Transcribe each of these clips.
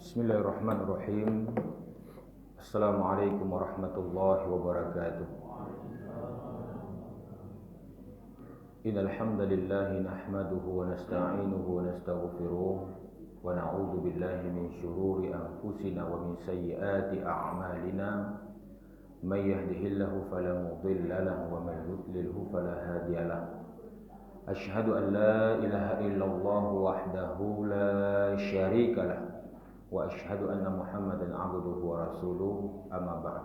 Bismillahirrahmanirrahim. Assalamualaikum warahmatullahi wabarakatuh. Innal hamdalillah nahmaduhu wa nasta'inuhu wa nastaghfiruh wa na'udzu billahi min shururi anfusina wa min sayyiati a'malina. May yahdihillahu fala mudilla lahu wa may yudlilhu fala hadiya lahu. Asyhadu an la ilaha illallah wahdahu la syarika lahu wa asyhadu anna Muhammadan abduhu wa rasuluh, amma ba'd.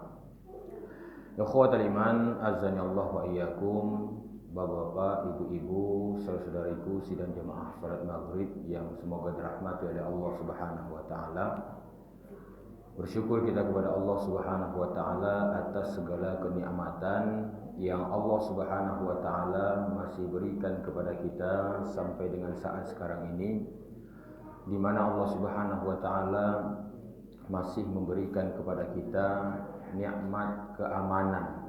Ikhwatal iman, azani Allah wa iyyakum. Bapak-bapak, ibu-ibu, saudara-saudariku sidang jemaah salat maghrib yang semoga dirahmati oleh Allah Subhanahu wa taala. Bersyukur kita kepada Allah Subhanahu wa taala atas segala kenikmatan yang Allah Subhanahu wa taala masih berikan kepada kita sampai dengan saat sekarang ini, di mana Allah Subhanahu wa taala masih memberikan kepada kita nikmat keamanan,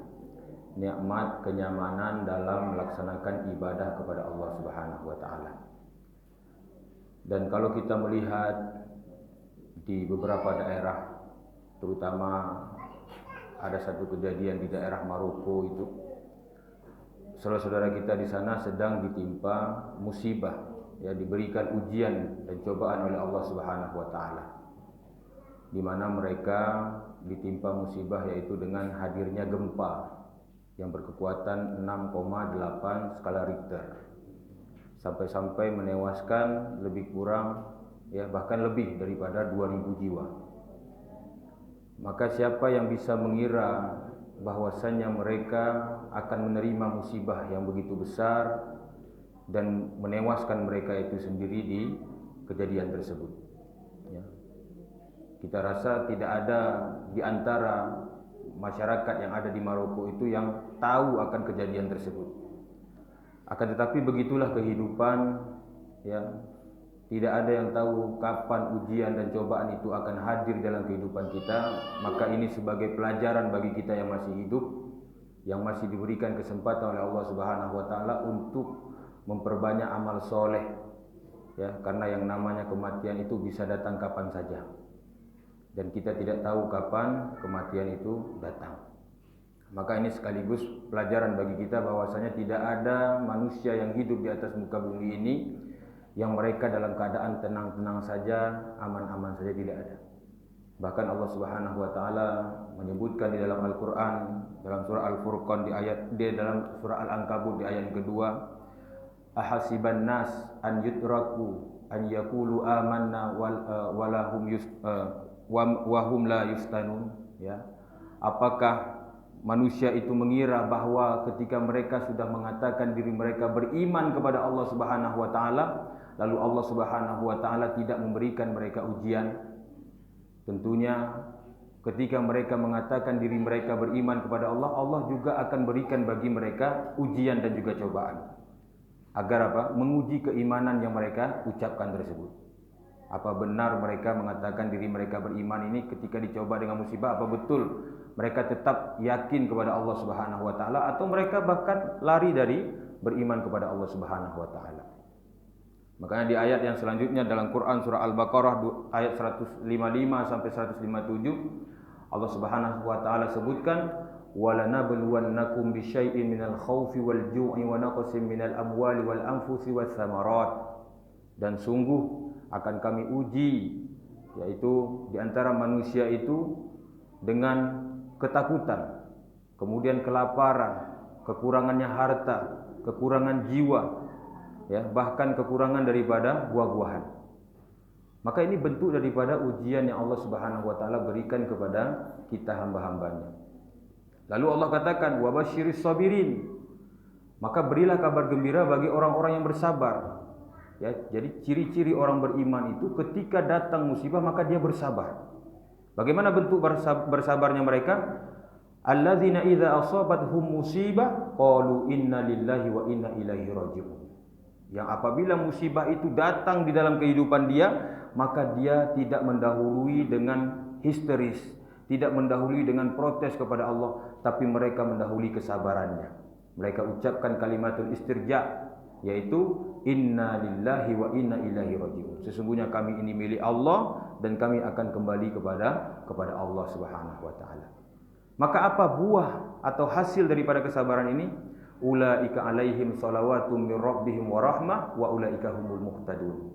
nikmat kenyamanan dalam melaksanakan ibadah kepada Allah Subhanahu wa taala. Dan kalau kita melihat di beberapa daerah, terutama ada satu kejadian di daerah Maroko itu, saudara-saudara kita di sana sedang ditimpa musibah, ya, diberikan ujian dan cobaan oleh Allah Subhanahu wa taala, di mana mereka ditimpa musibah yaitu dengan hadirnya gempa yang berkekuatan 6,8 skala Richter, sampai-sampai menewaskan lebih kurang, ya, bahkan lebih daripada 2000 jiwa. Maka siapa yang bisa mengira bahwasannya mereka akan menerima musibah yang begitu besar dan menewaskan mereka itu sendiri di kejadian tersebut, ya. Kita rasa tidak ada di antara masyarakat yang ada di Maroko itu yang tahu akan kejadian tersebut. Akan tetapi begitulah kehidupan, ya. Tidak ada yang tahu kapan ujian dan cobaan itu akan hadir dalam kehidupan kita. Maka ini sebagai pelajaran bagi kita yang masih hidup, yang masih diberikan kesempatan oleh Allah Subhanahu wa taala untuk memperbanyak amal soleh, ya, karena yang namanya kematian itu bisa datang kapan saja, dan kita tidak tahu kapan kematian itu datang. Maka ini sekaligus pelajaran bagi kita bahwasanya tidak ada manusia yang hidup di atas muka bumi ini yang mereka dalam keadaan tenang-tenang saja, aman-aman saja, tidak ada. Bahkan Allah Subhanahu wa taala menyebutkan di dalam Al-Qur'an, dalam surah Al-Furqan dalam surah Al-Ankabut di ayat kedua, ahasiban nas an yutraku an yaqulu amanna wa hum la yuftanun, ya. Apakah manusia itu mengira bahwa ketika mereka sudah mengatakan diri mereka beriman kepada Allah Subhanahu wa taala, lalu Allah Subhanahu wa taala tidak memberikan mereka ujian? Tentunya ketika mereka mengatakan diri mereka beriman kepada Allah, Allah juga akan berikan bagi mereka ujian dan juga cobaan. Agar apa? Menguji keimanan yang mereka ucapkan tersebut. Apa benar mereka mengatakan diri mereka beriman ini ketika dicoba dengan musibah, apa betul mereka tetap yakin kepada Allah Subhanahu wa taala, atau mereka bahkan lari dari beriman kepada Allah Subhanahu wa taala? Makanya di ayat yang selanjutnya dalam Quran surah Al-Baqarah ayat 155 sampai 157, Allah Subhanahu wa taala sebutkan, walanabluwannakum bisyai'in minal khaufi wal ju'i wa naqsin minal amwali wal anfusi was samarat. Dan sungguh akan kami uji, yaitu di antara manusia itu dengan ketakutan, kemudian kelaparan, kekurangannya harta, kekurangan jiwa, ya, bahkan kekurangan daripada buah-buahan. Maka ini bentuk daripada ujian yang Allah Subhanahu wa taala berikan kepada kita hamba-hambanya. Lalu Allah katakan, wabasyiris sabirin, maka berilah kabar gembira bagi orang-orang yang bersabar. Ya, jadi ciri-ciri orang beriman itu ketika datang musibah maka dia bersabar. Bagaimana bentuk bersabarnya mereka? Alladzina idza asabathum musibah qalu inna lillahi wa inna ilaihi raji'un. Yang apabila musibah itu datang di dalam kehidupan dia, maka dia tidak mendahului dengan histeris, tidak mendahului dengan protes kepada Allah, tapi mereka mendahului kesabarannya. Mereka ucapkan kalimatul istirja, yaitu inna lillahi wa inna ilaihi raji'un. Sesungguhnya kami ini milik Allah dan kami akan kembali kepada Allah Subhanahu wa taala. Maka apa buah atau hasil daripada kesabaran ini? Ulaika alaihim salawatum mir rabbihim wa rahmah wa ulaika humul muhtadun.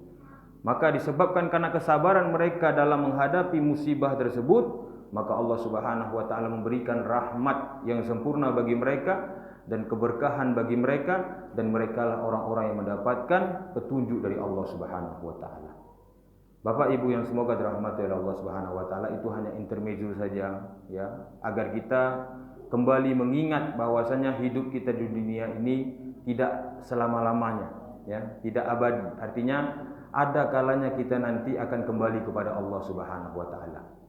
Maka disebabkan karena kesabaran mereka dalam menghadapi musibah tersebut, maka Allah Subhanahu wa taala memberikan rahmat yang sempurna bagi mereka dan keberkahan bagi mereka, dan merekalah orang-orang yang mendapatkan petunjuk dari Allah Subhanahu wa taala. Bapak Ibu yang semoga dirahmati oleh Allah Subhanahu wa taala, itu hanya intermezzo saja ya, agar kita kembali mengingat bahwasanya hidup kita di dunia ini tidak selama-lamanya ya, tidak abadi. Artinya ada kalanya kita nanti akan kembali kepada Allah Subhanahu wa taala.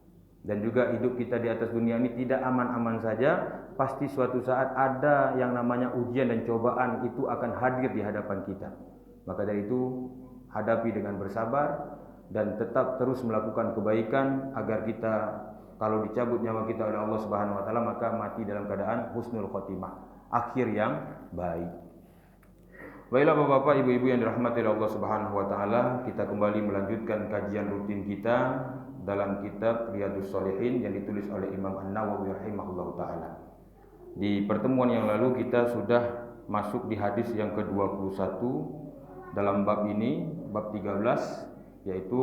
Dan juga hidup kita di atas dunia ini tidak aman-aman saja, pasti suatu saat ada yang namanya ujian dan cobaan itu akan hadir di hadapan kita. Maka dari itu hadapi dengan bersabar dan tetap terus melakukan kebaikan agar kita kalau dicabut nyawa kita oleh Allah Subhanahu wa taala maka mati dalam keadaan husnul khotimah, akhir yang baik. Baiklah Bapak-bapak, Ibu-ibu yang dirahmati oleh Allah Subhanahu wa taala, kita kembali melanjutkan kajian rutin kita dalam kitab Riyadhus Shalihin yang ditulis oleh Imam An-Nawawi rahimahullahu taala. Di pertemuan yang lalu kita sudah masuk di hadis yang ke-21 dalam bab ini, bab 13, yaitu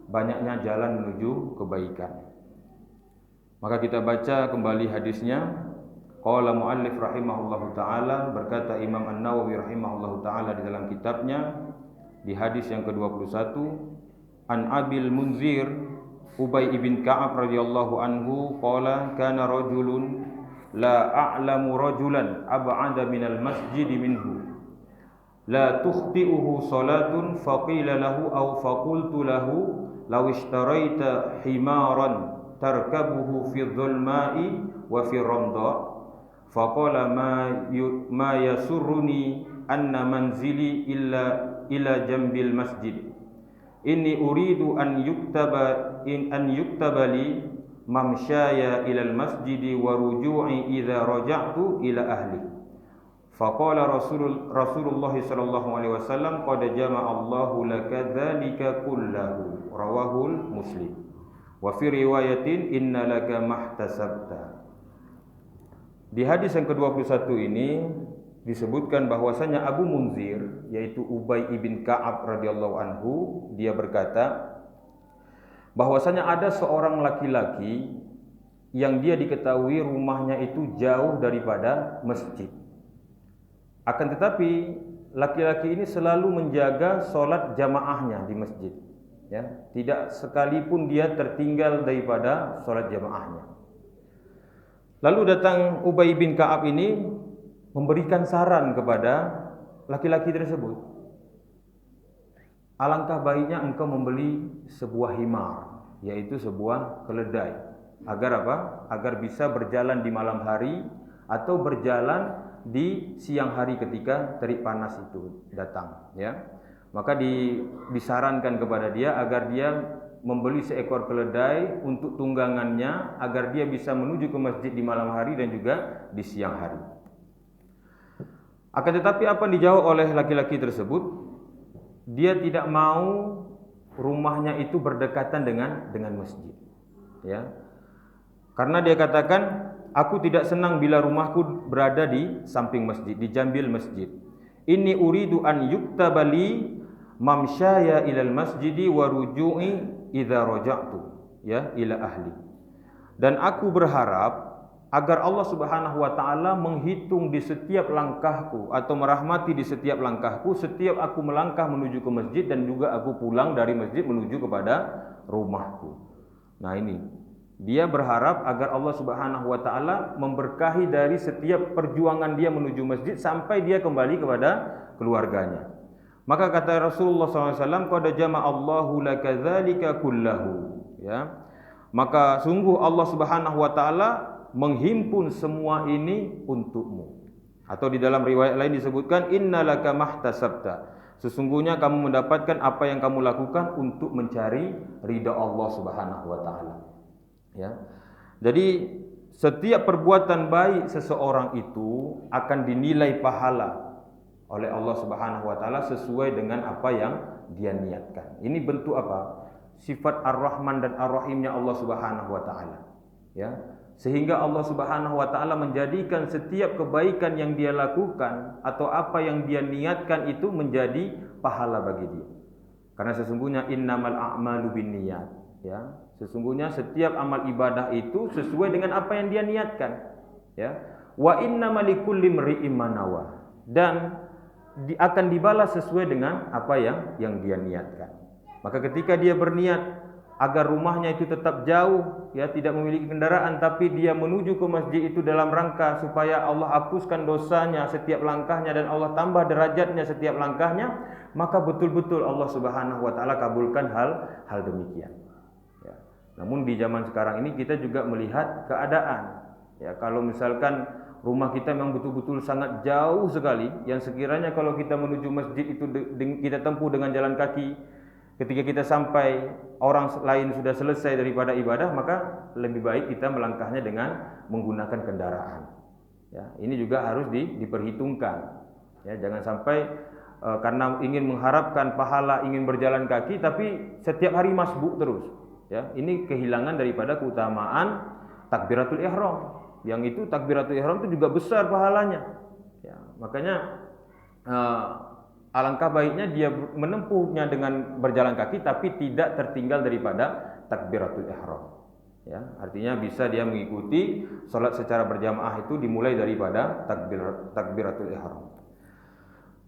banyaknya jalan menuju kebaikan. Maka kita baca kembali hadisnya. Qala muallif rahimahullahu taala, berkata Imam An-Nawawi rahimahullahu taala di dalam kitabnya di hadis yang ke-21, An Abil Munzir Ubay ibn Ka'ab radhiyallahu anhu qala kana rajulun la a'lamu rajulan ab'ada minal masjid minhu la tukhti'uhu salatun faqila lahu aw faqultu lahu law ishtaraita himaran tarkabuhu fi dhulma'i wa fi ramda faqala ma yasurruni anna manzili ila jambil masjid inni uridu an yuktaba li mamsyaya ilal masjidi wa ruju'i idza raja'tu ila ahli. Faqala Rasulullah sallallahu alaihi wasallam qad jama'a Allahu laka dzalika kullahu rawahul Muslim. Wa fi riwayatin inna laka mahtasabta. Di hadis yang ke-21 ini disebutkan bahwasanya Abu Munzir yaitu Ubay ibn Ka'ab radhiyallahu anhu, dia berkata bahwasanya ada seorang laki-laki yang dia diketahui rumahnya itu jauh daripada masjid. Akan tetapi laki-laki ini selalu menjaga sholat jamaahnya di masjid ya, tidak sekalipun dia tertinggal daripada sholat jamaahnya. Lalu datang Ubay bin Ka'ab ini memberikan saran kepada laki-laki tersebut. Alangkah baiknya engkau membeli sebuah himar, yaitu sebuah keledai. Agar apa? Agar bisa berjalan di malam hari atau berjalan di siang hari ketika terik panas itu datang, ya. Maka disarankan kepada dia agar dia membeli seekor keledai untuk tunggangannya agar dia bisa menuju ke masjid di malam hari dan juga di siang hari. Akan tetapi apa yang dijawab oleh laki-laki tersebut? Dia tidak mau rumahnya itu berdekatan dengan masjid. Ya. Karena dia katakan, aku tidak senang bila rumahku berada di samping masjid, di jambil masjid. Inni uridu an yuktabali mamsyaya ilal masjidi wa ruju'i idza raja'tu ya ila ahli. Dan aku berharap agar Allah Subhanahu wa taala menghitung di setiap langkahku atau merahmati di setiap langkahku setiap aku melangkah menuju ke masjid dan juga aku pulang dari masjid menuju kepada rumahku. Nah ini, dia berharap agar Allah Subhanahu wa taala memberkahi dari setiap perjuangan dia menuju masjid sampai dia kembali kepada keluarganya. Maka kata Rasulullah SAW, qad jama'a Allahu laka dzalika kullahu ya. Maka sungguh Allah Subhanahu wa taala menghimpun semua ini untukmu. Atau di dalam riwayat lain disebutkan innalaka mahtasabta. Sesungguhnya kamu mendapatkan apa yang kamu lakukan untuk mencari ridha Allah Subhanahu wa taala. Ya. Jadi setiap perbuatan baik seseorang itu akan dinilai pahala oleh Allah Subhanahu wa taala sesuai dengan apa yang dia niatkan. Ini bentuk apa? Sifat Ar-Rahman dan Ar-Rahimnya Allah Subhanahu wa taala. Ya. Sehingga Allah Subhanahu wa taala menjadikan setiap kebaikan yang dia lakukan atau apa yang dia niatkan itu menjadi pahala bagi dia. Karena sesungguhnya innamal a'malu binniyat, ya. Sesungguhnya setiap amal ibadah itu sesuai dengan apa yang dia niatkan, ya. Wa innamal likulli imri'in ma nawa. Dan akan dibalas sesuai dengan apa yang dia niatkan. Maka ketika dia berniat agar rumahnya itu tetap jauh, ya, tidak memiliki kendaraan, tapi dia menuju ke masjid itu dalam rangka supaya Allah hapuskan dosanya setiap langkahnya dan Allah tambah derajatnya setiap langkahnya, maka betul-betul Allah Subhanahu wa taala kabulkan hal demikian. Ya. Namun di zaman sekarang ini kita juga melihat keadaan, ya, kalau misalkan rumah kita memang betul-betul sangat jauh sekali, yang sekiranya kalau kita menuju masjid itu kita tempuh dengan jalan kaki, ketika kita sampai orang lain sudah selesai daripada ibadah, maka lebih baik kita melangkahnya dengan menggunakan kendaraan. Ya, ini juga harus diperhitungkan. Ya, jangan sampai karena ingin mengharapkan pahala, ingin berjalan kaki, tapi setiap hari masbuk terus. Ya, ini kehilangan daripada keutamaan takbiratul ihram. Yang itu takbiratul ihram itu juga besar pahalanya. Ya, makanya alangkah baiknya dia menempuhnya dengan berjalan kaki tapi tidak tertinggal daripada takbiratul ihram. Ya, artinya bisa dia mengikuti salat secara berjamaah itu dimulai daripada takbiratul ihram.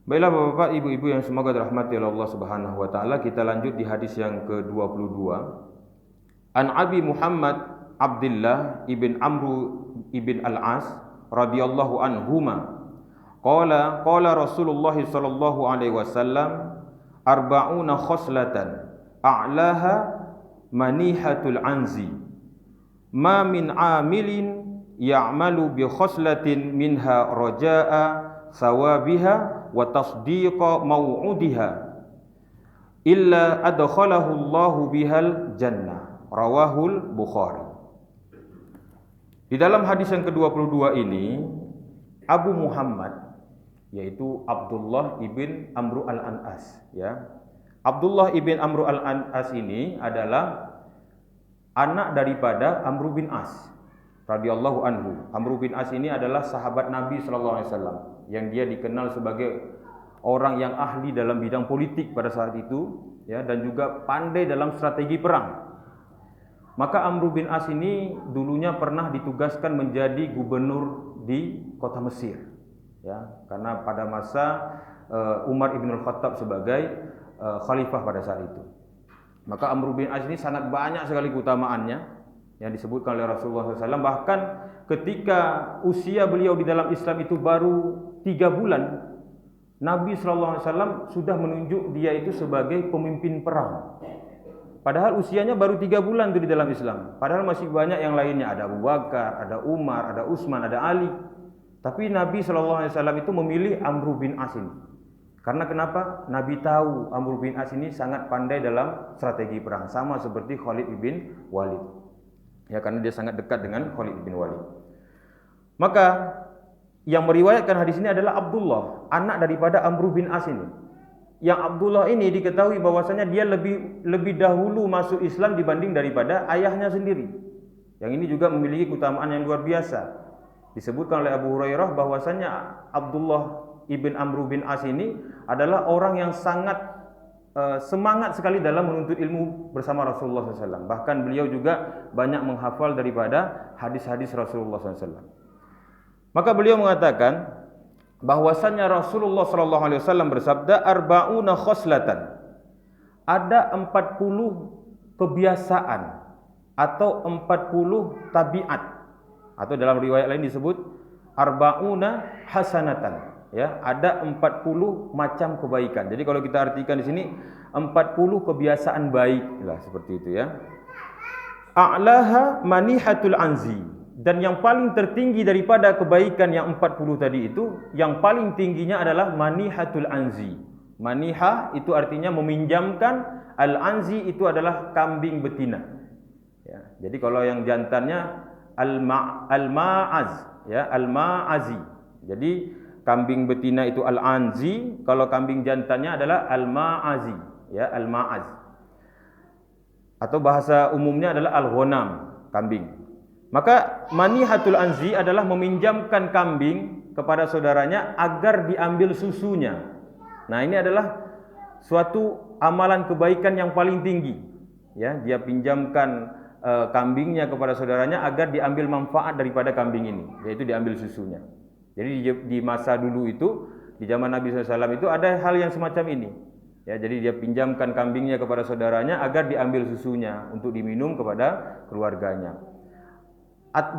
Baiklah Bapak-bapak, Ibu-ibu yang semoga dirahmati oleh Allah Subhanahu wa taala, kita lanjut di hadis yang ke-22. An Abi Muhammad Abdullah ibn Amru ibn Al-As radhiyallahu anhuma qala Rasulullah sallallahu alaihi wasallam arba'una khoslatan a'laha manihatul anzi ma min amilin ya'malu bi khoslatin minha raja'a thawabiha wa tasdiqa maw'udiha illa adkhalahu Allahu bihal jannah, rawahul Bukhari. Di dalam hadis yang ke-22 ini, Abu Muhammad, yaitu Abdullah ibn Amru al-An'as, ya. Abdullah ibn Amru al-An'as ini adalah anak daripada Amru bin As radhiyallahu anhu. Amru bin As ini adalah sahabat Nabi sallallahu alaihi wasallam yang dia dikenal sebagai orang yang ahli dalam bidang politik pada saat itu, ya, dan juga pandai dalam strategi perang. Maka Amru bin As ini dulunya pernah ditugaskan menjadi gubernur di kota Mesir, ya, karena pada masa Umar ibn al-Khattab sebagai khalifah pada saat itu. Maka Amru bin As ini sangat banyak sekali keutamaannya yang disebutkan oleh Rasulullah SAW. Bahkan ketika usia beliau di dalam Islam itu baru 3 bulan, Nabi SAW sudah menunjuk dia itu sebagai pemimpin perang. Padahal usianya baru 3 bulan itu di dalam Islam. Padahal masih banyak yang lainnya. Ada Abu Bakar, ada Umar, ada Utsman, ada Ali. Tapi Nabi SAW itu memilih Amru bin As ini. Karena kenapa? Nabi tahu Amru bin As ini sangat pandai dalam strategi perang. Sama seperti Khalid bin Walid. Ya, karena dia sangat dekat dengan Khalid bin Walid. Maka yang meriwayatkan hadis ini adalah Abdullah, anak daripada Amru bin As ini. Yang Abdullah ini diketahui bahwasanya dia lebih dahulu masuk Islam dibanding daripada ayahnya sendiri. Yang ini juga memiliki keutamaan yang luar biasa. Disebutkan oleh Abu Hurairah bahwasanya Abdullah ibn Amru bin As ini adalah orang yang sangat semangat sekali dalam menuntut ilmu bersama Rasulullah SAW. Bahkan beliau juga banyak menghafal daripada hadis-hadis Rasulullah SAW. Maka beliau mengatakan bahwasannya Rasulullah SAW bersabda, arba'una khoslatan, ada 40 kebiasaan atau 40 tabiat, atau dalam riwayat lain disebut arba'una hasanatan, ya, ada 40 macam kebaikan. Jadi kalau kita artikan di sini 40 kebiasaan baik lah, seperti itu, ya. A'laha manihatul anzi, dan yang paling tertinggi daripada kebaikan yang 40 tadi itu, yang paling tingginya adalah manihatul anzi. Maniha itu artinya meminjamkan, al-anzi itu adalah kambing betina. Ya, jadi kalau yang jantannya al-ma'az, ya, al-ma'azi. Jadi kambing betina itu al-anzi, kalau kambing jantannya adalah al-ma'azi, ya, al-ma'az. Atau bahasa umumnya adalah al-ghanam, kambing. Maka manihatul anzi adalah meminjamkan kambing kepada saudaranya agar diambil susunya. Nah, ini adalah suatu amalan kebaikan yang paling tinggi. Ya, dia pinjamkan kambingnya kepada saudaranya agar diambil manfaat daripada kambing ini, yaitu diambil susunya. Jadi di masa dulu itu, di zaman Nabi SAW itu ada hal yang semacam ini. Ya, jadi dia pinjamkan kambingnya kepada saudaranya agar diambil susunya untuk diminum kepada keluarganya.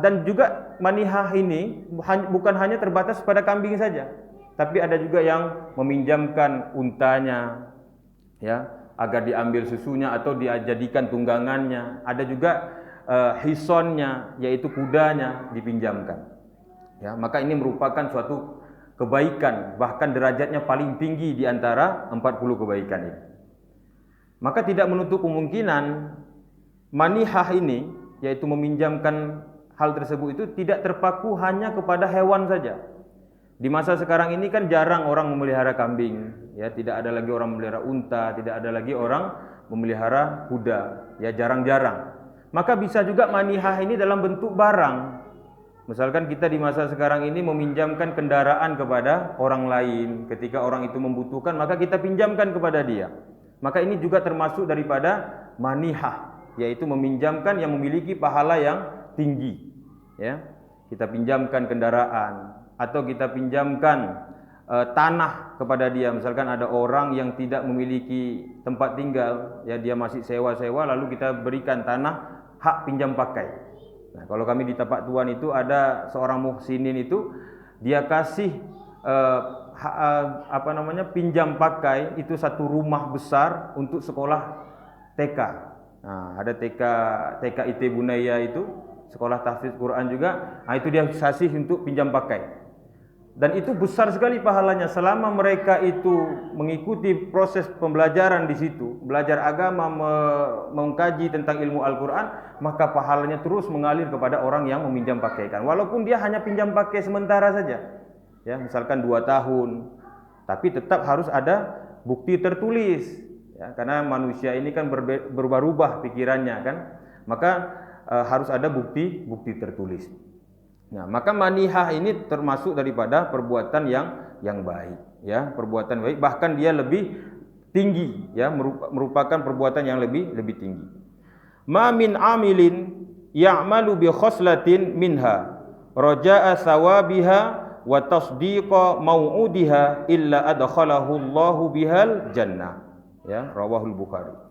Dan juga manihah ini bukan hanya terbatas pada kambing saja, tapi ada juga yang meminjamkan untanya, ya, agar diambil susunya atau dijadikan tunggangannya. Ada juga hisonnya, yaitu kudanya, dipinjamkan. Ya, maka ini merupakan suatu kebaikan, bahkan derajatnya paling tinggi di antara 40 kebaikan ini. Maka tidak menutup kemungkinan manihah ini, yaitu meminjamkan hal tersebut itu tidak terpaku hanya kepada hewan saja. Di masa sekarang ini kan jarang orang memelihara kambing, ya, tidak ada lagi orang memelihara unta, tidak ada lagi orang memelihara kuda, ya, jarang-jarang. Maka bisa juga manihah ini dalam bentuk barang. Misalkan kita di masa sekarang ini meminjamkan kendaraan kepada orang lain, ketika orang itu membutuhkan maka kita pinjamkan kepada dia. Maka ini juga termasuk daripada manihah, yaitu meminjamkan yang memiliki pahala yang tinggi. Ya, kita pinjamkan kendaraan atau kita pinjamkan tanah kepada dia. Misalkan ada orang yang tidak memiliki tempat tinggal, ya, dia masih sewa-sewa, lalu kita berikan tanah hak pinjam pakai. Nah, kalau kami di Tapak Tuan itu ada seorang muhsinin itu dia kasih pinjam pakai itu satu rumah besar untuk sekolah TK. Nah, ada TK IT Bunaya itu, sekolah tahfiz Quran juga. Nah, itu dia kasih untuk pinjam pakai. Dan itu besar sekali pahalanya selama mereka itu mengikuti proses pembelajaran di situ, belajar agama, mengkaji tentang ilmu Al-Quran, maka pahalanya terus mengalir kepada orang yang meminjam pakaikan. Walaupun dia hanya pinjam pakai sementara saja, ya, misalkan 2 tahun, tapi tetap harus ada bukti tertulis, ya, karena manusia ini kan berubah-ubah pikirannya kan, maka harus ada bukti tertulis. Nah, maka manihah ini termasuk daripada perbuatan yang baik, ya, perbuatan baik, bahkan dia lebih tinggi, ya, merupakan perbuatan yang lebih tinggi. Ma min amilin ya'malu bi khoslatin minha raja'a sawabiha wa tasdiqa mau'udiha illa adkhalahu Allahu bihal jannah, ya, rawahul Bukhari.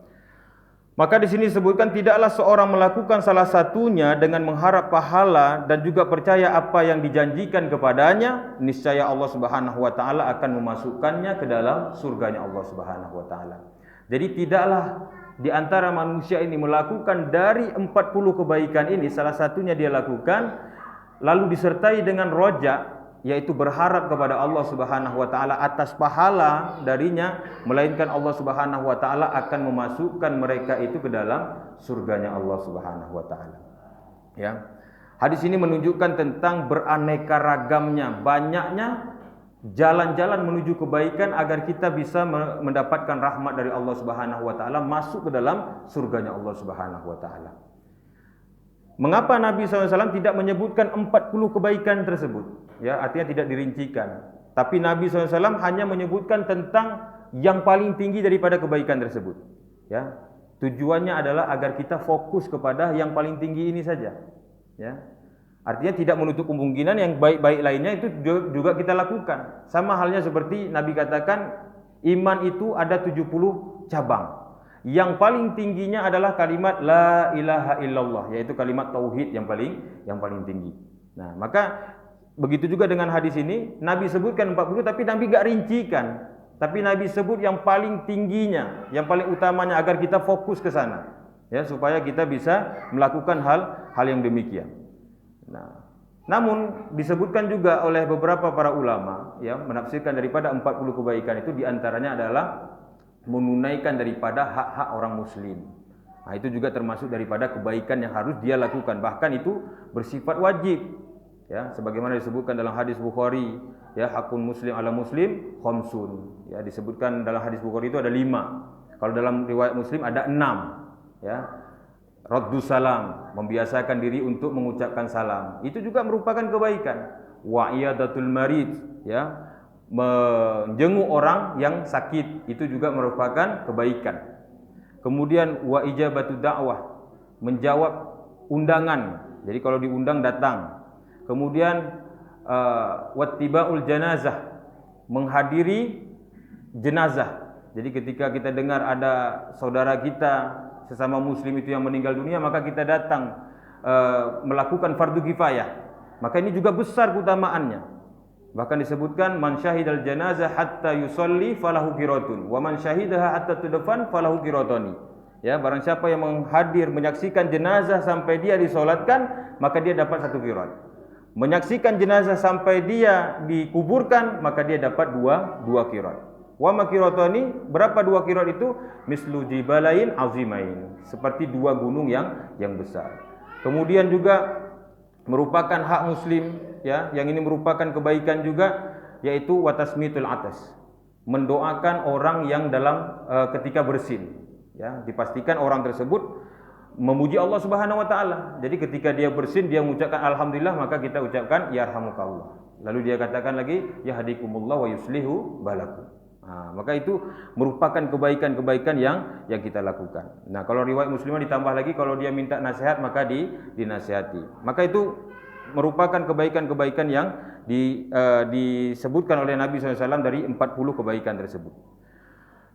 Maka di sini disebutkan tidaklah seorang melakukan salah satunya dengan mengharap pahala dan juga percaya apa yang dijanjikan kepadanya, niscaya Allah Subhanahu wa taala akan memasukkannya ke dalam surganya Allah Subhanahu wa taala. Jadi tidaklah di antara manusia ini melakukan dari 40 kebaikan ini salah satunya dia lakukan lalu disertai dengan roja, yaitu berharap kepada Allah Subhanahu wa taala atas pahala darinya, melainkan Allah Subhanahu wa taala akan memasukkan mereka itu ke dalam surganya Allah Subhanahu wa taala. Ya. Hadis ini menunjukkan tentang beraneka ragamnya, banyaknya jalan-jalan menuju kebaikan agar kita bisa mendapatkan rahmat dari Allah Subhanahu wa taala, masuk ke dalam surganya Allah Subhanahu wa taala. Mengapa Nabi SAW tidak menyebutkan 40 kebaikan tersebut? Ya, artinya tidak dirincikan. Tapi Nabi SAW hanya menyebutkan tentang yang paling tinggi daripada kebaikan tersebut. Ya, tujuannya adalah agar kita fokus kepada yang paling tinggi ini saja. Ya, artinya tidak menutup kemungkinan yang baik-baik lainnya itu juga kita lakukan. Sama halnya seperti Nabi katakan, iman itu ada 70 cabang. Yang paling tingginya adalah kalimat la ilaha illallah, yaitu kalimat tauhid yang paling tinggi. Nah, maka begitu juga dengan hadis ini, Nabi sebutkan 40 tapi Nabi enggak rincikan. Tapi Nabi sebut yang paling tingginya, yang paling utamanya agar kita fokus ke sana. Ya, supaya kita bisa melakukan hal yang demikian. Nah, namun disebutkan juga oleh beberapa para ulama, ya, menafsirkan daripada 40 kebaikan itu diantaranya adalah menunaikan daripada hak-hak orang muslim. Nah, itu juga termasuk daripada kebaikan yang harus dia lakukan. Bahkan itu bersifat wajib. Ya, sebagaimana disebutkan dalam hadis Bukhari, ya, hakun muslim ala muslim khamsun. Ya, disebutkan dalam hadis Bukhari itu ada 5. Kalau dalam riwayat Muslim ada 6. Ya. Raddus salam, membiasakan diri untuk mengucapkan salam. Itu juga merupakan kebaikan. Wa iyadatul marid, ya, menjenguk orang yang sakit, itu juga merupakan kebaikan. Kemudian wa ijabatu da'wah, menjawab undangan. Jadi kalau diundang datang. Kemudian wattibaul janazah, menghadiri jenazah. Jadi ketika kita dengar ada saudara kita sesama muslim itu yang meninggal dunia, maka kita datang melakukan fardu kifayah. Maka ini juga besar keutamaannya. Bahkan disebutkan man syahidal janazah hatta yusolli falahu qiratun wa man syahidaha hatta tudfan falahu qiratani. Ya, barang siapa yang menyaksikan jenazah sampai dia disolatkan, maka dia dapat 1 qirat. Menyaksikan jenazah sampai dia dikuburkan, maka dia dapat 2 qirat. Wa makiratani, berapa 2 qirat itu? Mislu jibalain azimain, seperti 2 gunung yang besar. Kemudian juga merupakan hak muslim, ya, yang ini merupakan kebaikan juga, yaitu watasmitul atas, mendoakan orang yang dalam ketika bersin, ya, dipastikan orang tersebut memuji Allah Subhanahu wa taala. Jadi ketika dia bersin, dia mengucapkan alhamdulillah, maka kita ucapkan yarhamukallah. Lalu dia katakan lagi yahdikumullah wa yuslihu balakum. Maka itu merupakan kebaikan-kebaikan yang kita lakukan. Nah, kalau riwayat Muslimah ditambah lagi, kalau dia minta nasihat maka dinasihati. Maka itu merupakan kebaikan-kebaikan yang disebutkan oleh Nabi SAW dari 40 kebaikan tersebut.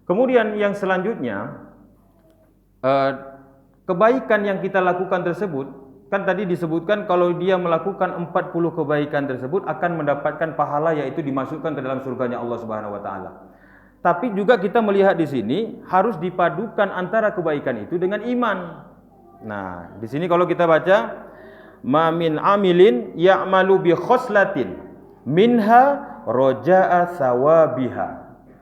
Kemudian yang selanjutnya, kebaikan yang kita lakukan tersebut, kan tadi disebutkan kalau dia melakukan 40 kebaikan tersebut akan mendapatkan pahala, yaitu dimasukkan ke dalam surganya Allah Subhanahu wa taala. Tapi juga kita melihat di sini harus dipadukan antara kebaikan itu dengan iman. Nah, di sini kalau kita baca ma min amilin ya'malu bi khoslatin minha roja'a thawabiha,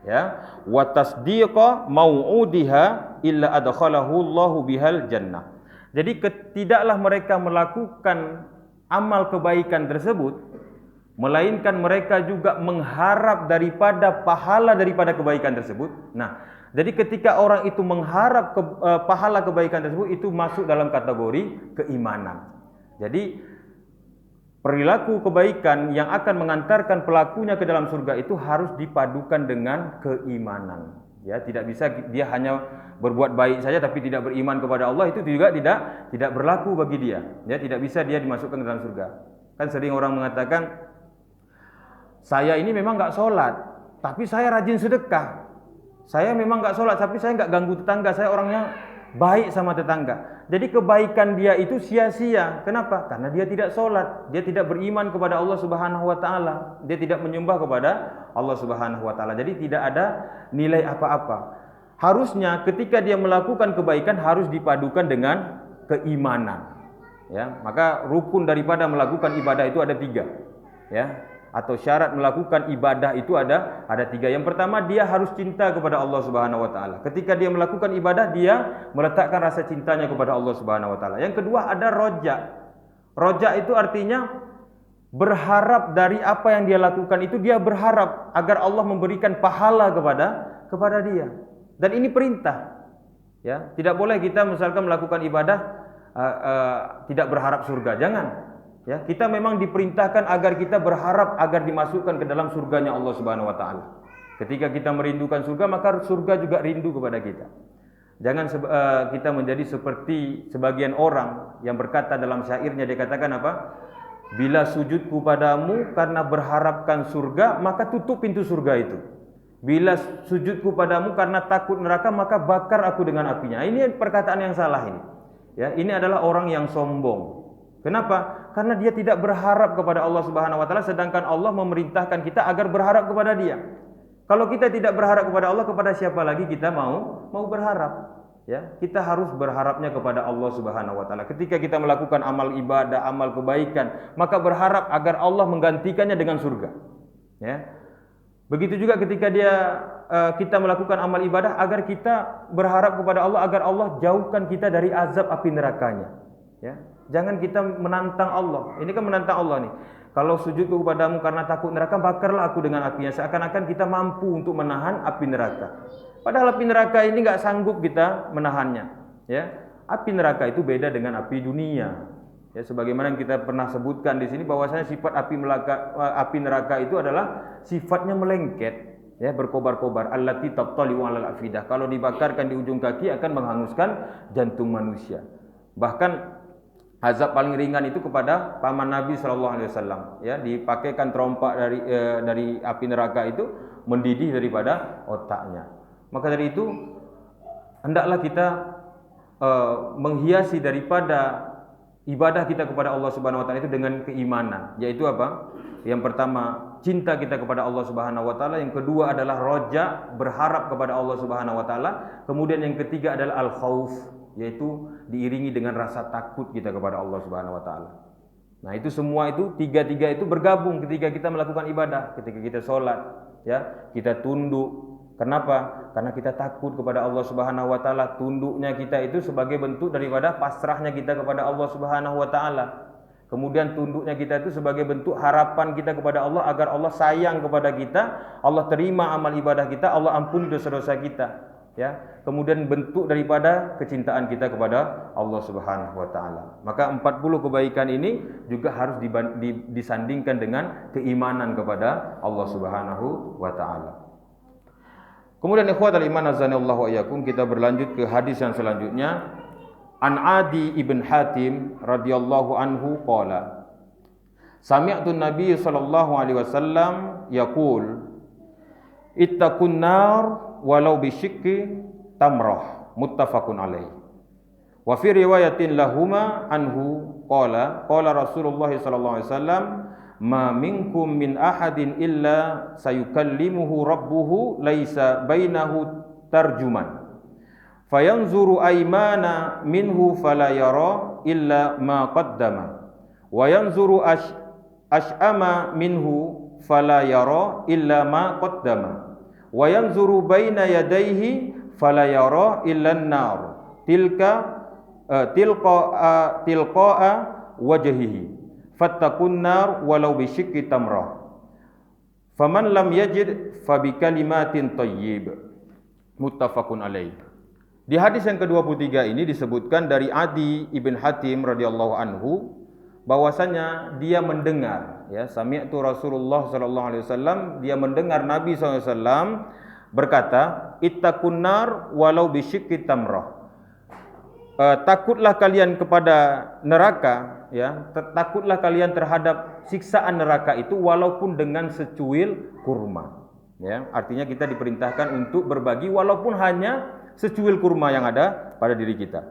ya, wa tasdiqa mau'udiha illa adkhalahu Allahu bihal jannah. Jadi tidaklah mereka melakukan amal kebaikan tersebut, melainkan mereka juga mengharap daripada pahala daripada kebaikan tersebut. Nah, jadi ketika orang itu mengharap pahala kebaikan tersebut, itu masuk dalam kategori keimanan. Jadi perilaku kebaikan yang akan mengantarkan pelakunya ke dalam surga itu harus dipadukan dengan keimanan. Ya, tidak bisa dia hanya berbuat baik saja tapi tidak beriman kepada Allah, itu juga tidak berlaku bagi dia. Ya, tidak bisa dia dimasukkan ke dalam surga. Kan sering orang mengatakan, saya ini memang enggak sholat, tapi saya rajin sedekah. Saya memang enggak sholat, tapi saya enggak ganggu tetangga. Saya orangnya baik sama tetangga. Jadi kebaikan dia itu sia-sia. Kenapa? Karena dia tidak sholat, dia tidak beriman kepada Allah Subhanahu wa taala, dia tidak menyembah kepada Allah Subhanahu wa taala. Jadi tidak ada nilai apa-apa. Harusnya ketika dia melakukan kebaikan harus dipadukan dengan keimanan. Ya, maka rukun daripada melakukan ibadah itu ada 3. Ya, atau syarat melakukan ibadah itu ada 3. Yang pertama, dia harus cinta kepada Allah Subhanahu wa taala. Ketika dia melakukan ibadah, dia meletakkan rasa cintanya kepada Allah Subhanahu wa taala. Yang kedua ada roja. Roja itu artinya berharap dari apa yang dia lakukan itu, dia berharap agar Allah memberikan pahala kepada dia. Dan ini perintah. Ya, tidak boleh kita misalkan melakukan ibadah tidak berharap surga. Jangan. Ya, kita memang diperintahkan agar kita berharap agar dimasukkan ke dalam surganya Allah Subhanahu wa taala. Ketika kita merindukan surga, maka surga juga rindu kepada kita. Jangan kita menjadi seperti sebagian orang yang berkata dalam syairnya, dia katakan apa? Bila sujudku padamu karena berharapkan surga, maka tutup pintu surga itu. Bila sujudku padamu karena takut neraka, maka bakar aku dengan apinya. Ini perkataan yang salah ini. Ya, ini adalah orang yang sombong. Kenapa? Karena dia tidak berharap kepada Allah Subhanahu wa taala, sedangkan Allah memerintahkan kita agar berharap kepada Dia. Kalau kita tidak berharap kepada Allah, kepada siapa lagi kita mau berharap? Ya, kita harus berharapnya kepada Allah Subhanahu wa taala. Ketika kita melakukan amal ibadah, amal kebaikan, maka berharap agar Allah menggantikannya dengan surga. Ya. Begitu juga ketika kita melakukan amal ibadah, agar kita berharap kepada Allah agar Allah jauhkan kita dari azab api nerakanya. Ya. Jangan kita menantang Allah. Ini kan menantang Allah nih. Kalau sujud kepadamu karena takut neraka, bakarlah aku dengan apinya. Seakan-akan kita mampu untuk menahan api neraka. Padahal api neraka ini nggak sanggup kita menahannya. Ya, api neraka itu beda dengan api dunia. Ya, sebagaimana yang kita pernah sebutkan di sini bahwasanya sifat api neraka itu adalah sifatnya melengket, ya, berkobar-kobar. Allati tabtali'u 'alal afidah. Kalau dibakarkan di ujung kaki akan menghanguskan jantung manusia. Bahkan azab paling ringan itu kepada paman Nabi sallallahu alaihi wasallam, ya, dipakaikan trompak dari api neraka itu mendidih daripada otaknya. Maka dari itu hendaklah kita menghiasi daripada ibadah kita kepada Allah Subhanahu wa taala itu dengan keimanan, yaitu apa? Yang pertama, cinta kita kepada Allah Subhanahu wa taala, yang kedua adalah roja, berharap kepada Allah Subhanahu wa taala, kemudian yang ketiga adalah al-khauf, yaitu diiringi dengan rasa takut kita kepada Allah Subhanahu wa taala. Nah, itu semua itu tiga-tiga itu bergabung ketika kita melakukan ibadah, ketika kita sholat, ya, kita tunduk. Kenapa? Karena kita takut kepada Allah Subhanahu wa taala. Tunduknya kita itu sebagai bentuk daripada pasrahnya kita kepada Allah Subhanahu wa taala. Kemudian tunduknya kita itu sebagai bentuk harapan kita kepada Allah agar Allah sayang kepada kita, Allah terima amal ibadah kita, Allah ampuni dosa-dosa kita, ya. Kemudian bentuk daripada kecintaan kita kepada Allah Subhanahu wa taala. Maka 40 kebaikan ini juga harus disandingkan dengan keimanan kepada Allah Subhanahu wa taala. Kemudian ikhwatal iman azanillahu wa iyyakum, kita berlanjut ke hadis yang selanjutnya. An Adi ibn Hatim radhiyallahu anhu qala sami'tu Nabi sallallahu alaihi wasallam yaqul ittaqun nar walau bisyikki tamrah, muttafaqun alaih. Wa fi riwayatin lahuma anhu qala Rasulullah sallallahu alaihi wasallam ma minkum min ahadin illa sayukallimuhu rabbuhu laisa bainahu tarjuman fayanzuru aymana minhu fala yara illa ma qaddama wa yanzuru ash'ama minhu fala yara illa ma qaddama wa yanzuru baina yadayhi fala yara illa an-nar tilqa'a wajhihi fattaqun nar walau bisyikki tamrah faman lam yajid fabikalimatin thayyib, muttafaqun alaih. Di hadis yang ke-23 ini disebutkan dari Adi ibn Hatim radhiyallahu anhu bahwasanya dia mendengar, ya, sami'tu Rasulullah sallallahu alaihi wasallam, dia mendengar Nabi sallallahu alaihi wasallam berkata, ittaqun nar walau bisyikki tamrah. Takutlah kalian kepada neraka, ya, takutlah kalian terhadap siksaan neraka itu walaupun dengan secuil kurma, ya. Artinya kita diperintahkan untuk berbagi walaupun hanya secuil kurma yang ada pada diri kita.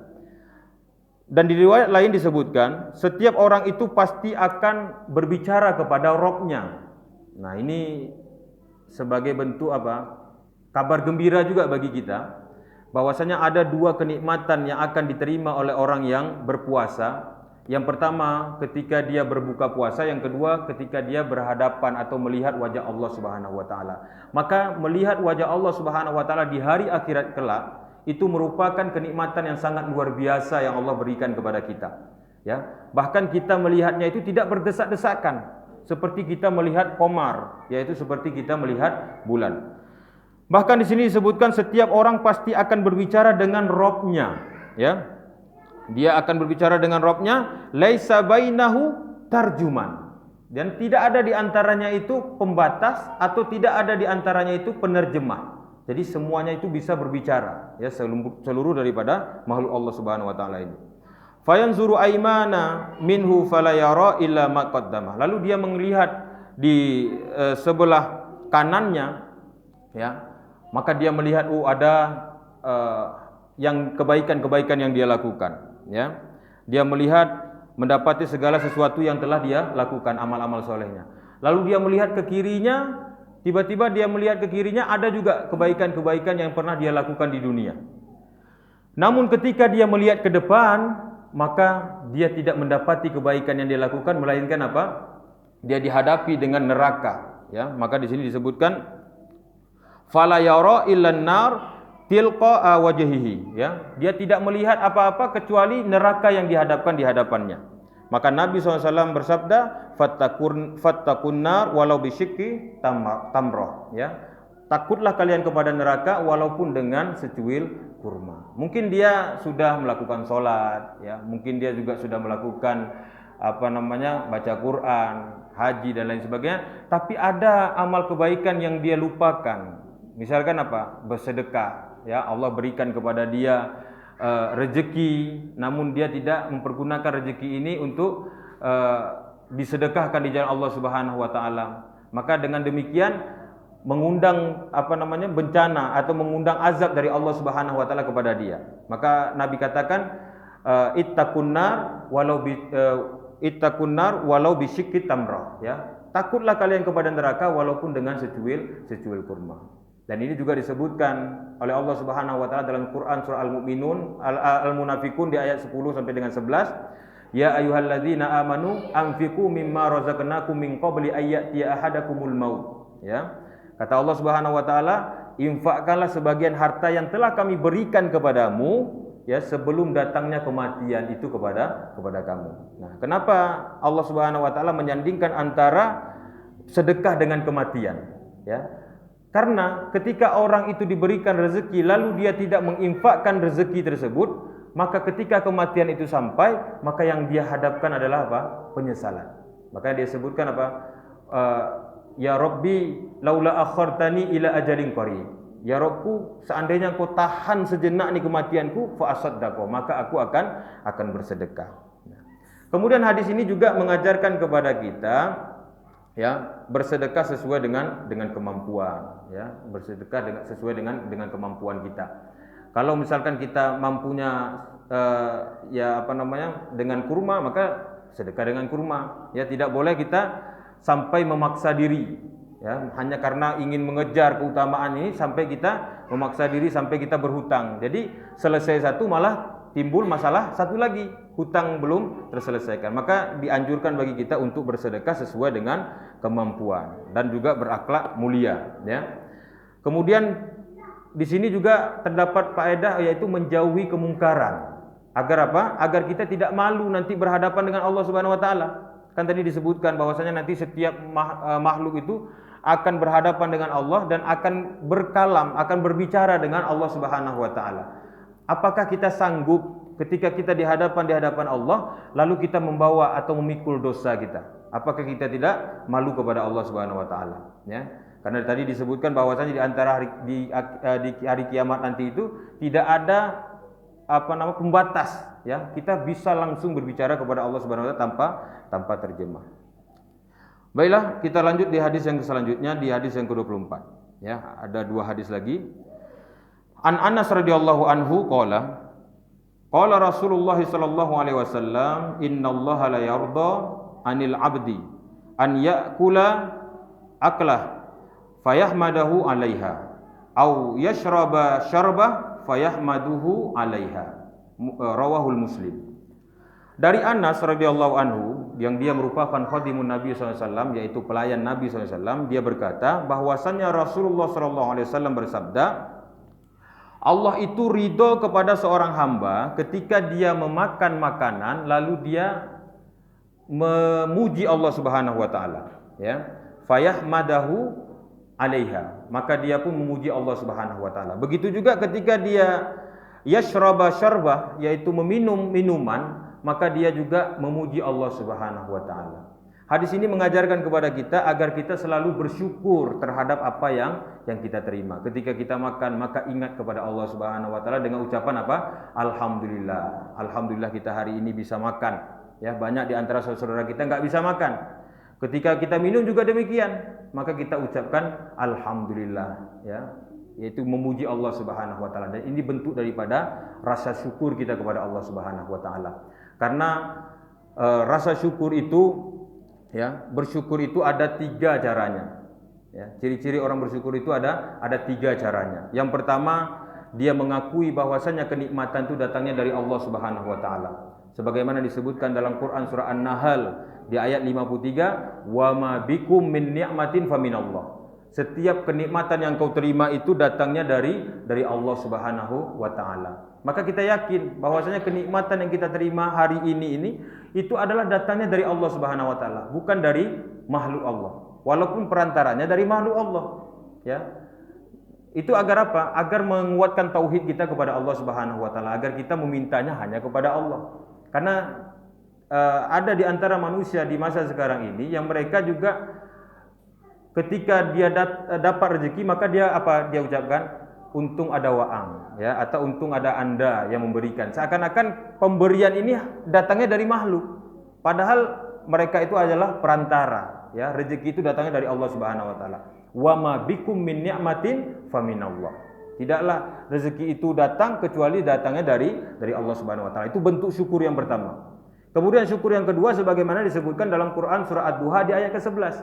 Dan di riwayat lain disebutkan setiap orang itu pasti akan berbicara kepada Rabb-nya. Nah, ini sebagai bentuk apa? Kabar gembira juga bagi kita bahwasanya ada dua kenikmatan yang akan diterima oleh orang yang berpuasa. Yang pertama ketika dia berbuka puasa, yang kedua ketika dia berhadapan atau melihat wajah Allah Subhanahu wa taala. Maka melihat wajah Allah Subhanahu wa taala di hari akhirat kelak itu merupakan kenikmatan yang sangat luar biasa yang Allah berikan kepada kita, ya. Bahkan kita melihatnya itu tidak berdesak-desakan seperti kita melihat qamar, yaitu seperti kita melihat bulan. Bahkan di sini disebutkan setiap orang pasti akan berbicara dengan Rabb-nya, ya. Dia akan berbicara dengan Rabb-nya, laisa bainahu tarjuman. Dan tidak ada di antaranya itu pembatas atau tidak ada di antaranya itu penerjemah. Jadi semuanya itu bisa berbicara, ya, seluruh daripada makhluk Allah Subhanahu wa taala ini. Fayanzuru aymana minhu fala yara illa ma qaddama. Lalu dia melihat di sebelah kanannya, ya. Maka dia melihat ada yang kebaikan-kebaikan yang dia lakukan, ya. Dia melihat mendapati segala sesuatu yang telah dia lakukan, amal-amal solehnya. Lalu dia melihat ke kirinya, tiba-tiba dia melihat ke kirinya ada juga kebaikan-kebaikan yang pernah dia lakukan di dunia. Namun ketika dia melihat ke depan, maka dia tidak mendapati kebaikan yang dia lakukan, melainkan apa? Dia dihadapi dengan neraka, ya. Maka di sini disebutkan fala yara illan nar tilqa'a wajhihi, ya. Dia tidak melihat apa-apa kecuali neraka yang dihadapkan di hadapannya. Maka Nabi SAW bersabda, fattakun nar walau bisyikki tamrah, ya. Takutlah kalian kepada neraka walaupun dengan secuil kurma. Mungkin dia sudah melakukan sholat, ya. Mungkin dia juga sudah melakukan baca Quran, haji dan lain sebagainya, tapi ada amal kebaikan yang dia lupakan. Misalkan bersedekah, ya. Allah berikan kepada dia rezeki, namun dia tidak mempergunakan rezeki ini untuk disedekahkan di jalan Allah Subhanahu wa taala. Maka dengan demikian mengundang bencana atau mengundang azab dari Allah Subhanahu wa taala kepada dia. Maka Nabi katakan ittaqun nar walau bisyikki tamrah, ya. Takutlah kalian kepada neraka walaupun dengan secuil kurma. Dan ini juga disebutkan oleh Allah Subhanahu wa taala dalam Quran surah Al-Mu'minun Al-Munafiqun di ayat 10 sampai dengan 11. Ya ayyuhalladzina amanu anfiqu mimma razaqnakum min qabli ayyatiya ahadakumul maut, ya. Kata Allah Subhanahu wa taala, infakkanlah sebagian harta yang telah kami berikan kepadamu, ya, sebelum datangnya kematian itu kepada kamu. Nah, kenapa Allah Subhanahu wa taala menyandingkan antara sedekah dengan kematian, ya? Karena ketika orang itu diberikan rezeki lalu dia tidak menginfakkan rezeki tersebut, maka ketika kematian itu sampai, maka yang dia hadapkan adalah penyesalan. Maka dia sebutkan ya Rabbi laula akhartani ila ajalin qarib. Ya Rabbku, seandainya engkau tahan sejenak nih kematianku, fa asaddaqo, maka aku akan bersedekah. Kemudian hadis ini juga mengajarkan kepada kita, ya, bersedekah sesuai dengan kemampuan, ya, bersedekah sesuai dengan kemampuan kita. Kalau misalkan kita mampunya dengan kurma, maka sedekah dengan kurma, ya. Tidak boleh kita sampai memaksa diri, ya, hanya karena ingin mengejar keutamaan ini sampai kita memaksa diri sampai kita berhutang. Jadi selesai satu malah timbul masalah satu lagi, hutang belum terselesaikan. Maka dianjurkan bagi kita untuk bersedekah sesuai dengan kemampuan dan juga berakhlak mulia, ya. Kemudian di sini juga terdapat faedah, yaitu menjauhi kemungkaran. Agar agar kita tidak malu nanti berhadapan dengan Allah Subhanahu wa taala. Kan tadi disebutkan bahwasanya nanti setiap makhluk itu akan berhadapan dengan Allah dan akan berkalam, akan berbicara dengan Allah Subhanahu wa taala. Apakah kita sanggup ketika kita di hadapan Allah lalu kita membawa atau memikul dosa kita? Apakah kita tidak malu kepada Allah Subhanahu wa taala, ya? Karena tadi disebutkan bahwasanya di antara di hari kiamat nanti itu tidak ada pembatas, ya. Kita bisa langsung berbicara kepada Allah Subhanahu wa taala tanpa terjemah. Baiklah, kita lanjut di hadis yang selanjutnya, di hadis yang ke-24, ya. Ada dua hadis lagi. An Anas radhiyallahu anhu qala Rasulullah sallallahu alaihi wasallam, innallaha la yarda 'anil 'abdi an ya'kula aklah fayahmadahu 'alaiha au yashraba syarbah fayahmaduhu 'alaiha. Rawahul Muslim. Dari Anas radhiyallahu anhu, yang dia merupakan khadimun Nabi SAW, yaitu pelayan Nabi SAW, dia berkata bahwasannya Rasulullah SAW bersabda, Allah itu ridho kepada seorang hamba ketika dia memakan makanan lalu dia memuji Allah Subhanahu wa taala, ya. Fayahmadahu 'alaiha, maka dia pun memuji Allah Subhanahu wa taala. Begitu juga ketika dia yashraba syarbah, yaitu meminum minuman, maka dia juga memuji Allah Subhanahu wa taala. Hadis ini mengajarkan kepada kita agar kita selalu bersyukur terhadap apa yang kita terima. Ketika kita makan, maka ingat kepada Allah Subhanahu wa taala dengan ucapan alhamdulillah. Alhamdulillah kita hari ini bisa makan, ya. Banyak di antara saudara kita enggak bisa makan. Ketika kita minum juga demikian, maka kita ucapkan alhamdulillah, ya, yaitu memuji Allah Subhanahu wa taala. Dan ini bentuk daripada rasa syukur kita kepada Allah Subhanahu wa taala. Karena rasa syukur itu, ya, bersyukur itu ada 3 caranya, ya. Ciri-ciri orang bersyukur itu ada 3 caranya. Yang pertama, dia mengakui bahwasanya kenikmatan itu datangnya dari Allah Subhanahu wa taala. Sebagaimana disebutkan dalam Quran surah An-Nahl di ayat 53, wa ma bikum min ni'matin faminallah. Setiap kenikmatan yang kau terima itu datangnya dari Allah Subhanahu wa taala. Maka kita yakin bahwasanya kenikmatan yang kita terima hari ini itu adalah datangnya dari Allah Subhanahu wa taala, bukan dari makhluk Allah. Walaupun perantaranya dari makhluk Allah, ya. Itu agar apa? Agar menguatkan tauhid kita kepada Allah Subhanahu wa taala, agar kita memintanya hanya kepada Allah. Karena ada di antara manusia di masa sekarang ini yang mereka juga ketika dia dapat rezeki, maka dia apa? Dia ucapkan untung ada waang, ya, atau untung ada Anda yang memberikan. Seakan-akan pemberian ini datangnya dari makhluk, padahal mereka itu adalah perantara, ya. Rezeki itu datangnya dari Allah Subhanahu wa taala. Wa ma bikum min ni'matin faminallah. Tidaklah rezeki itu datang kecuali datangnya dari Allah Subhanahu wa taala. Itu bentuk syukur yang pertama. Kemudian syukur yang kedua sebagaimana disebutkan dalam Quran surah Ad-Duha di ayat ke-11.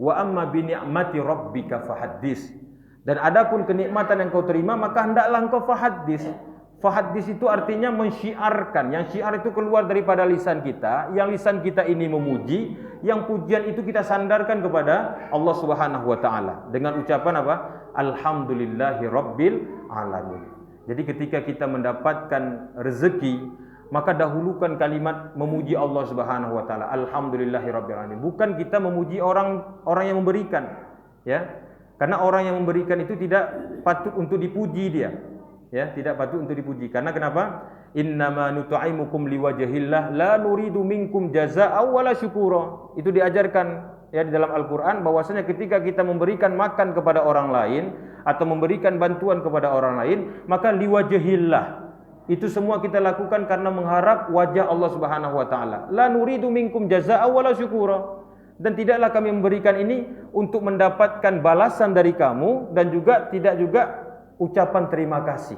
Wa amma bi ni'mati rabbika fahaddis. Dan adapun kenikmatan yang kau terima maka hendaklah engkau fahaddis. Fahaddis itu artinya mensyiarkan. Yang syiar itu keluar daripada lisan kita, yang lisan kita ini memuji, yang pujian itu kita sandarkan kepada Allah Subhanahu wa taala dengan ucapan apa? Alhamdulillahi rabbil alamin. Jadi ketika kita mendapatkan rezeki, maka dahulukan kalimat memuji Allah Subhanahu wa taala. Alhamdulillahirabbil alamin. Bukan kita memuji orang yang memberikan, ya. Karena orang yang memberikan itu tidak patut untuk dipuji dia. Ya, tidak patut untuk dipuji. Karena kenapa? Innama nut'imukum liwajhillah la nuridu minkum jazaa'an wala syukura. Itu diajarkan ya di dalam Al-Qur'an bahwasanya ketika kita memberikan makan kepada orang lain atau memberikan bantuan kepada orang lain, maka liwajhillah. Itu semua kita lakukan karena mengharap wajah Allah Subhanahu wa taala. La nuridu minkum jazaa'an wala syukura. Dan tidaklah kami memberikan ini untuk mendapatkan balasan dari kamu dan juga tidak juga ucapan terima kasih.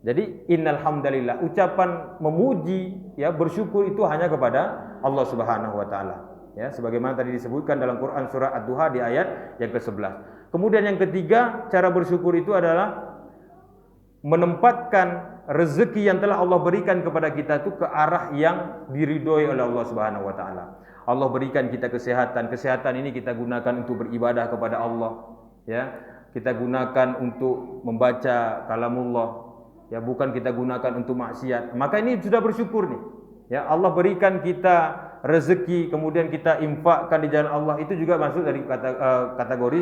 Jadi innal hamdalillah, ucapan memuji ya bersyukur itu hanya kepada Allah Subhanahu wa taala. Ya, sebagaimana tadi disebutkan dalam Quran surah Ad-Duha di ayat yang ke-11. Kemudian yang ketiga, cara bersyukur itu adalah menempatkan rezeki yang telah Allah berikan kepada kita itu ke arah yang diridhoi oleh Allah Subhanahu wa taala. Allah berikan kita kesehatan. Kesehatan ini kita gunakan untuk beribadah kepada Allah, ya. Kita gunakan untuk membaca kalamullah, ya, bukan kita gunakan untuk maksiat. Maka ini sudah bersyukur nih. Ya, Allah berikan kita rezeki, kemudian kita infakkan di jalan Allah, itu juga masuk dari kategori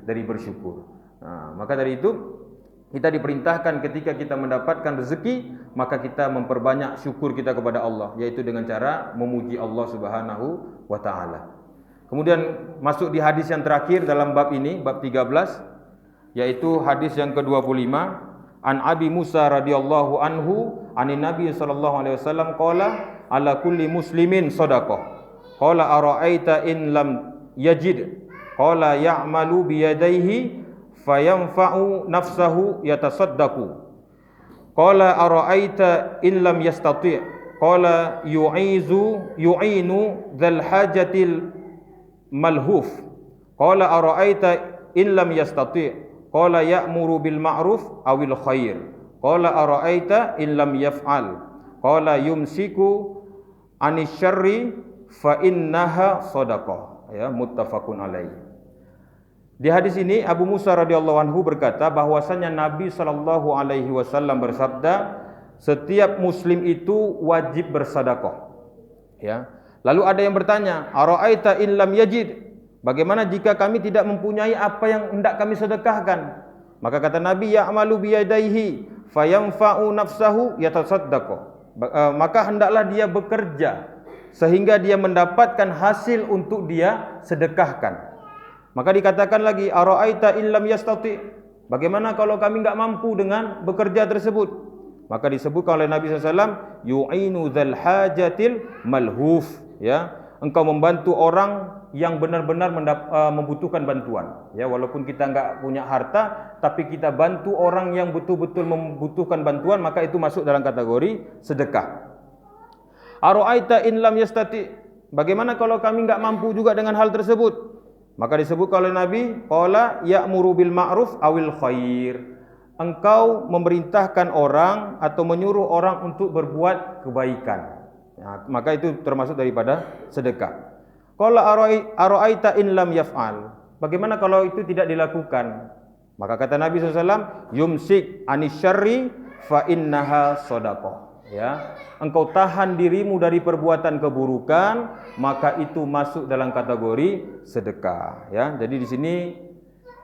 dari bersyukur. Nah, maka dari itu kita diperintahkan ketika kita mendapatkan rezeki, maka kita memperbanyak syukur kita kepada Allah, yaitu dengan cara memuji Allah Subhanahu wa taala. Kemudian masuk di hadis yang terakhir dalam bab ini, bab 13, yaitu hadis yang ke-25, an Abi Musa radhiyallahu anhu, anin Nabi sallallahu alaihi wasallam qala ala kulli muslimin shadaqah. Qala ara'aita in lam yajid. Qala ya'malu bi yadayhi fayanfa'u nafsahu yatasaddaqu. Qala ara'aita in lam yastati'. Qala yu'inu dzal hajatil malhuf. Qala ara'aita in lam yastati'. Qala ya'muru bil ma'ruf awil khair. Qala ara'aita in lam yaf'al. Qala yumsiku anis syarri fa innaha shadaqah. Ya, muttafaqun alaih. Di hadis ini Abu Musa radhiyallahu anhu berkata bahwasanya Nabi sallallahu alaihi wasallam bersabda, setiap muslim itu wajib bersedekah. Ya. Lalu ada yang bertanya, ara'aita in lam yajid? Bagaimana jika kami tidak mempunyai apa yang hendak kami sedekahkan? Maka kata Nabi, ya'malu biyadaihi fayanfa'u nafsahu yatasaddaqu. Maka hendaklah dia bekerja sehingga dia mendapatkan hasil untuk dia sedekahkan. Maka dikatakan lagi, ara'aita in lam yastati'? Bagaimana kalau kami enggak mampu dengan bekerja tersebut? Maka disebutkan oleh Nabi SAW, yu'inu dzal hajatil malhuf, ya. Engkau membantu orang yang benar-benar membutuhkan bantuan, ya, walaupun kita enggak punya harta, tapi kita bantu orang yang betul-betul membutuhkan bantuan, maka itu masuk dalam kategori sedekah. Ara'aita in lam yastati'? Bagaimana kalau kami enggak mampu juga dengan hal tersebut? Maka disebutkan oleh Nabi, qala ya'muru bil ma'ruf awil khair. Engkau memerintahkan orang atau menyuruh orang untuk berbuat kebaikan. Ya, maka itu termasuk daripada sedekah. Qala ara'aita in lam yaf'al. bagaimana kalau itu tidak dilakukan? Maka kata Nabi SAW, yumsik anisyarri fa innaha shadaqah. Ya, engkau tahan dirimu dari perbuatan keburukan, maka itu masuk dalam kategori sedekah. Ya, jadi di sini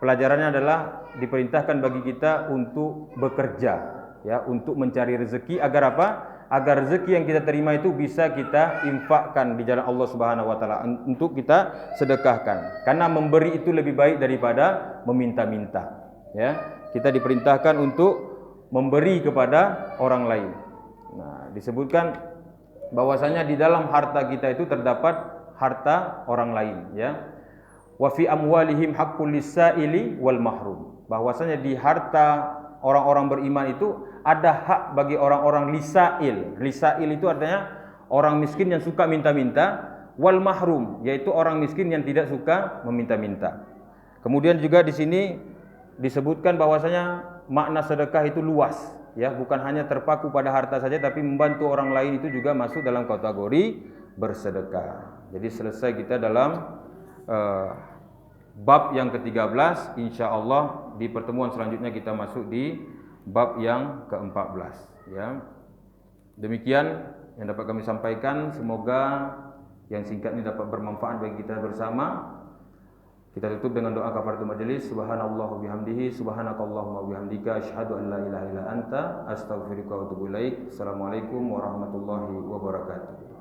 pelajarannya adalah diperintahkan bagi kita untuk bekerja, ya, untuk mencari rezeki agar apa? Agar rezeki yang kita terima itu bisa kita infakkan di jalan Allah Subhanahu wa taala, untuk kita sedekahkan. Karena memberi itu lebih baik daripada meminta-minta. Ya, kita diperintahkan untuk memberi kepada orang lain. Nah, disebutkan bahwasanya di dalam harta kita itu terdapat harta orang lain, ya. Wa fi amwalihim haqqul lis-sa'ili wal mahrum. Bahwasanya di harta orang-orang beriman itu ada hak bagi orang-orang lisail. Lisail itu artinya orang miskin yang suka minta-minta, wal mahrum, yaitu orang miskin yang tidak suka meminta-minta. Kemudian juga di sini disebutkan bahwasanya makna sedekah itu luas, ya, bukan hanya terpaku pada harta saja, tapi membantu orang lain itu juga masuk dalam kategori bersedekah. Jadi selesai kita dalam bab yang ke-13. Insyaallah di pertemuan selanjutnya kita masuk di bab yang ke-14, ya. Demikian yang dapat kami sampaikan, semoga yang singkat ini dapat bermanfaat bagi kita bersama. Kita tutup dengan doa kafaratul majelis. Subhanallah bihamdihi, subhanakallahumma bihamdika, asyhadu an la ilaha illa anta, astaghfiruka wa atubu ilaik. Assalamualaikum warahmatullahi wabarakatuh.